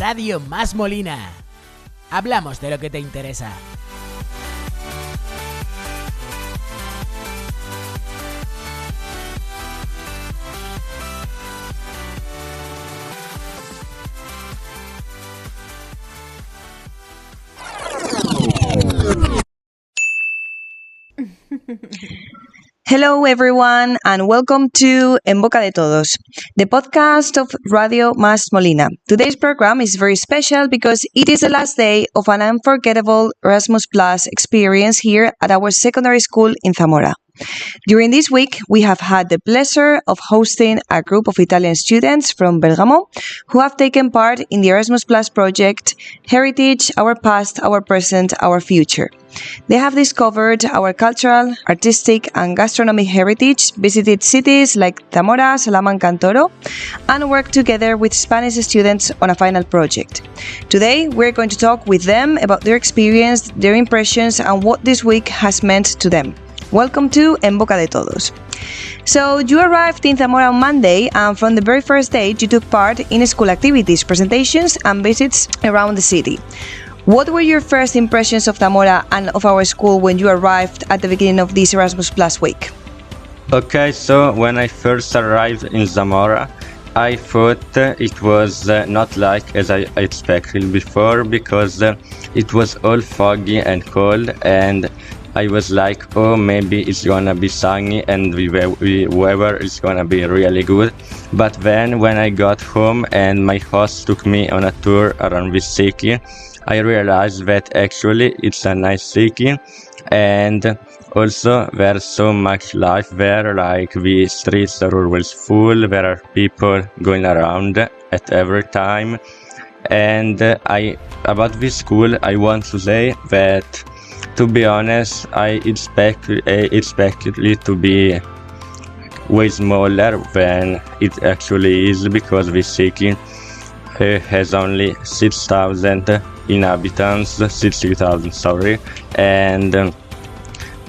Radio Más Molina. Hablamos de lo que te interesa. Hello everyone and welcome to En Boca de Todos, the podcast of Radio Más Molina. Today's program is very special because it is the last day of an unforgettable Erasmus Plus experience here at our secondary school in Zamora. During this week, we have had the pleasure of hosting a group of Italian students from Bérgamo who have taken part in the Erasmus Plus project Heritage, Our Past, Our Present, Our Future. They have discovered our cultural, artistic and gastronomic heritage, visited cities like Zamora, Salamanca and Toro, and worked together with Spanish students on a final project. Today, we're going to talk with them about their experience, their impressions and what this week has meant to them. Welcome to En Boca de Todos. So you arrived in Zamora on Monday and from the very first day you took part in school activities, presentations and visits around the city. What were your first impressions of Zamora and of our school when you arrived at the beginning of this Erasmus Plus week? Okay, so when I first arrived in Zamora, I thought it was not like as I expected before because it was all foggy and cold, and I was like, oh, maybe it's gonna be sunny and the weather is gonna be really good. But then when I got home and my host took me on a tour around this city, I realized that actually it's a nice city, and also there's so much life there, like the streets are always full, there are people going around at every time. And about this school, I want to say that, to be honest, I expected it to be way smaller than it actually is, because this city has only 6,000 inhabitants, 60,000, sorry, and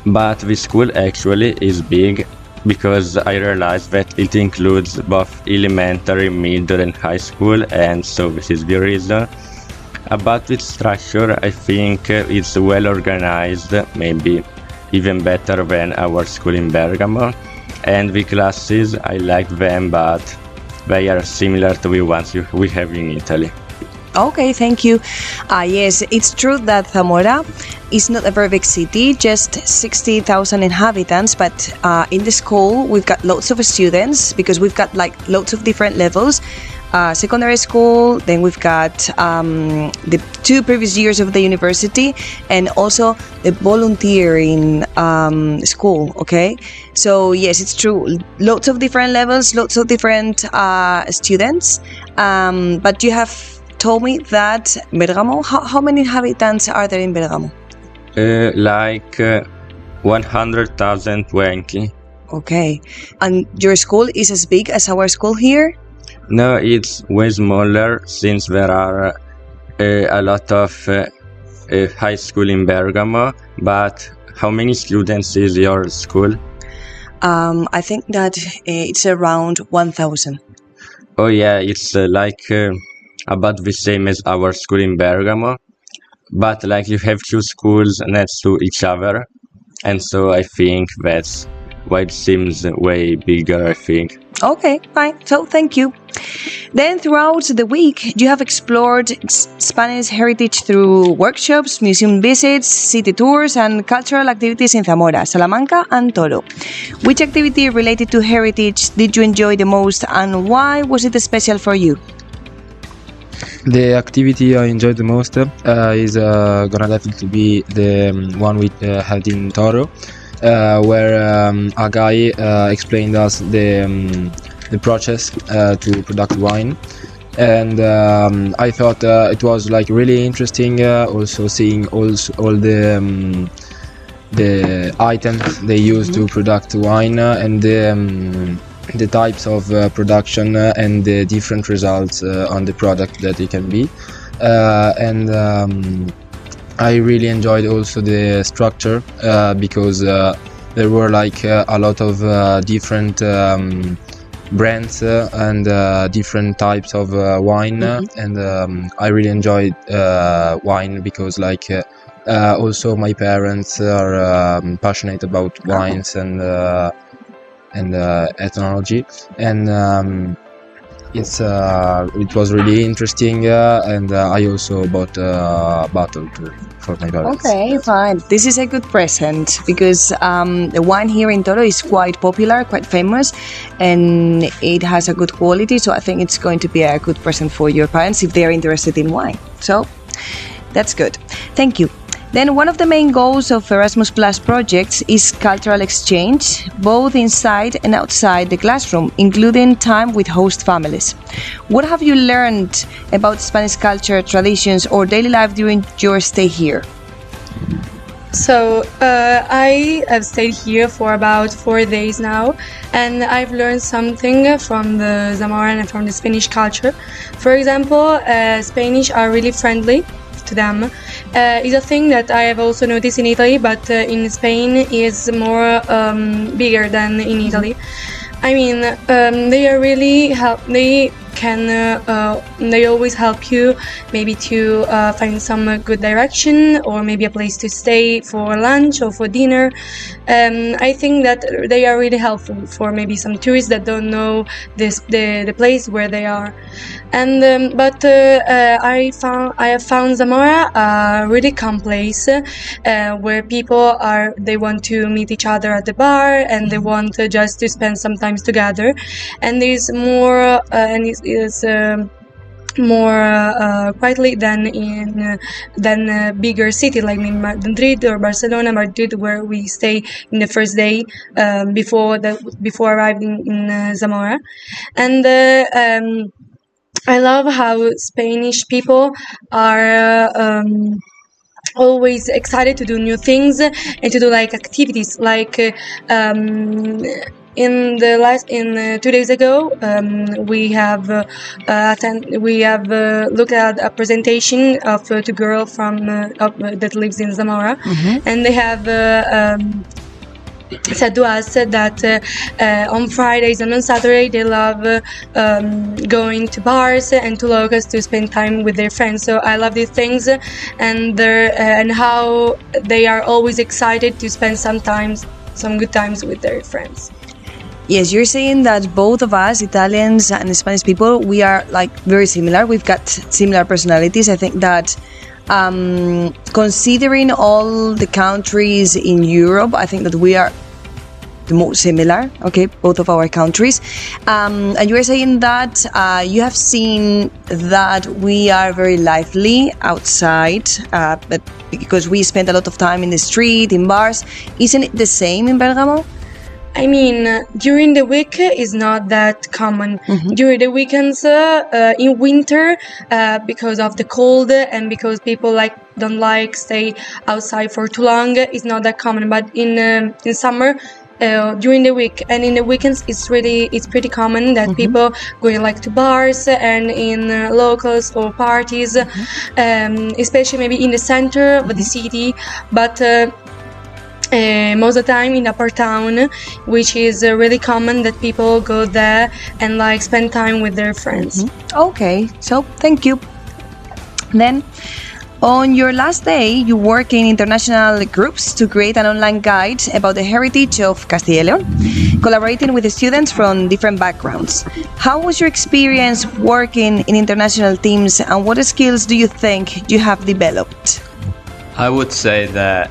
but the school actually is big, because I realized that it includes both elementary, middle and high school, and so this is the reason. About its structure, I think it's well organized, maybe even better than our school in Bérgamo, and the classes, I like them, but they are similar to the ones we have in Italy. Okay, thank you. Yes, it's true that Zamora is not a very big city, just 60,000 inhabitants, but in the school we've got lots of students because we've got like lots of different levels. Secondary school, then we've got the 2 previous years of the university, and also the volunteering school, okay? So yes, it's true, lots of different levels, lots of different students, but you have told me that Bérgamo, how many inhabitants are there in Bérgamo? Like 100,020. Okay, and your school is as big as our school here? No, it's way smaller, since there are a lot of high school in Bérgamo. But how many students is your school? I think that it's around 1,000. Oh yeah, it's like about the same as our school in Bérgamo, but like you have 2 schools next to each other, and so I think that's why it seems way bigger, I think. Okay, fine. So thank you. Then throughout the week, you have explored Spanish heritage through workshops, museum visits, city tours and cultural activities in Zamora, Salamanca and Toro. Which activity related to heritage did you enjoy the most and why was it special for you? The activity I enjoyed the most is gonna definitely be the one we had in Toro, where a guy explained us the process to produce wine, and I thought it was like really interesting. Also seeing all the items they use to produce wine and the types of production and the different results on the product that it can be, and I really enjoyed also the structure because there were like a lot of different brands and different types of wine, and I really enjoyed wine because also my parents are passionate about wines and ethnology, and it was really interesting, and I also bought a bottle for my parents. Okay, fine. This is a good present because the wine here in Toro is quite popular, quite famous, and it has a good quality. So I think it's going to be a good present for your parents if they're interested in wine. So that's good. Thank you. Then one of the main goals of Erasmus Plus projects is cultural exchange, both inside and outside the classroom, including time with host families. What have you learned about Spanish culture, traditions, or daily life during your stay here? So I have stayed here for about 4 days now, and I've learned something from the Zamora and from the Spanish culture. For example, Spanish are really friendly to them. It's a thing that I have also noticed in Italy, but in Spain is more bigger than in Italy. I mean, they are really they always help you maybe to find some good direction, or maybe a place to stay for lunch or for dinner. I think that they are really helpful for maybe some tourists that don't know the place where they are. And I have found Zamora a really calm place where people they want to meet each other at the bar, and they want just to spend some time together. And there's more more quietly than a bigger city like in Madrid or Barcelona. Madrid, where we stay in the first day before arriving in Zamora, and I love how Spanish people are always excited to do new things and to do activities in 2 days ago, we have looked at a presentation of two girls from that lives in Zamora, and they have said to us that on Fridays and on Saturday they love going to bars and to locals to spend time with their friends. So I love these things, and how they are always excited to spend some good times with their friends. Yes, you're saying that both of us, Italians and Spanish people, we are very similar. We've got similar personalities. I think that considering all the countries in Europe, I think that we are the most similar, okay, both of our countries. And you were saying that you have seen that we are very lively outside, but because we spend a lot of time in the street, in bars. Isn't it the same in Bérgamo? I mean, during the week is not that common. During the weekends, in winter, because of the cold and because people don't stay outside for too long, it's not that common. But in summer, during the week and in the weekends, it's pretty common that people going to bars and in locals or parties, especially maybe in the center of the city, but. Most of the time in upper town, which is really common that people go there and spend time with their friends. Okay, so thank you. Then, on your last day, you work in international groups to create an online guide about the heritage of Castilla y León, collaborating with the students from different backgrounds. How was your experience working in international teams, and what skills do you think you have developed? I would say that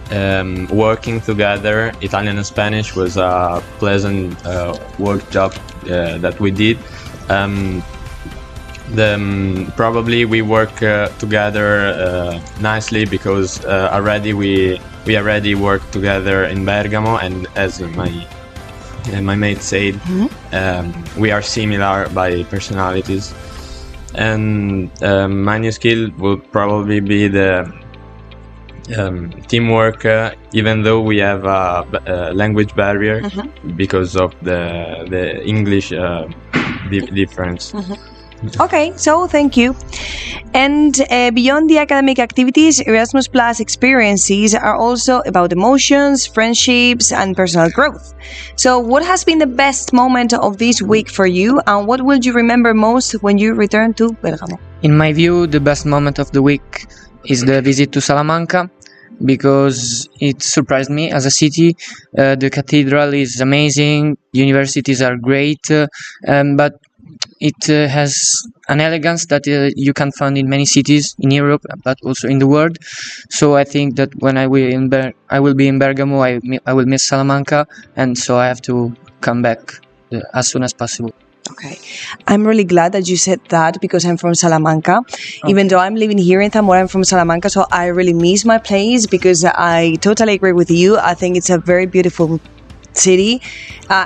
working together, Italian and Spanish, was a pleasant work job that we did. Probably we work together nicely because we already worked together in Bérgamo, and as my mate said, we are similar by personalities. And my new skill would probably be the teamwork, even though we have a language barrier because of the English difference. Okay, so thank you. And beyond the academic activities, Erasmus Plus experiences are also about emotions, friendships, and personal growth. So, what has been the best moment of this week for you, and what will you remember most when you return to Bérgamo? In my view, the best moment of the week is the visit to Salamanca, because it surprised me as a city. The cathedral is amazing, universities are great, but it has an elegance that you can find in many cities in Europe, but also in the world. So I think that when I will be in Bergamo, I will miss Salamanca, and so I have to come back as soon as possible. Okay. I'm really glad that you said that, because I'm from Salamanca. Even though I'm living here in Zamora, I'm from Salamanca, so I really miss my place, because I totally agree with you. I think it's a very beautiful city.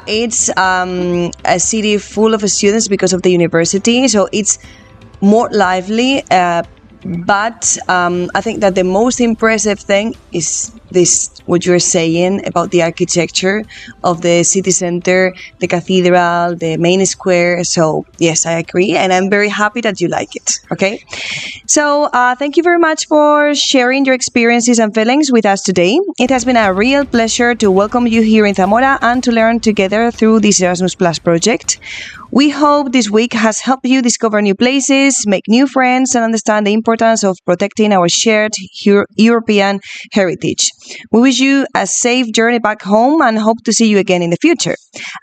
It's a city full of students because of the university, so it's more lively. But I think that the most impressive thing is this, what you're saying about the architecture of the city center, the cathedral, the main square. So yes, I agree, and I'm very happy that you like it. Okay, so thank you very much for sharing your experiences and feelings with us today. It has been a real pleasure to welcome you here in Zamora and to learn together through this Erasmus Plus project. We hope this week has helped you discover new places, make new friends, and understand the importance of protecting our shared European heritage. We wish you a safe journey back home and hope to see you again in the future.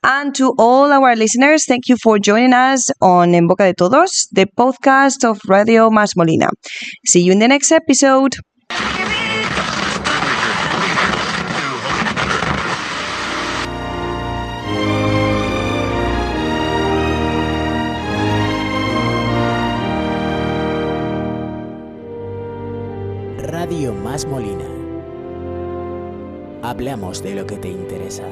And to all our listeners, thank you for joining us on En Boca de Todos, the podcast of Radio Más Molina. See you in the next episode. Radio Más Molina. Hablamos de lo que te interesa.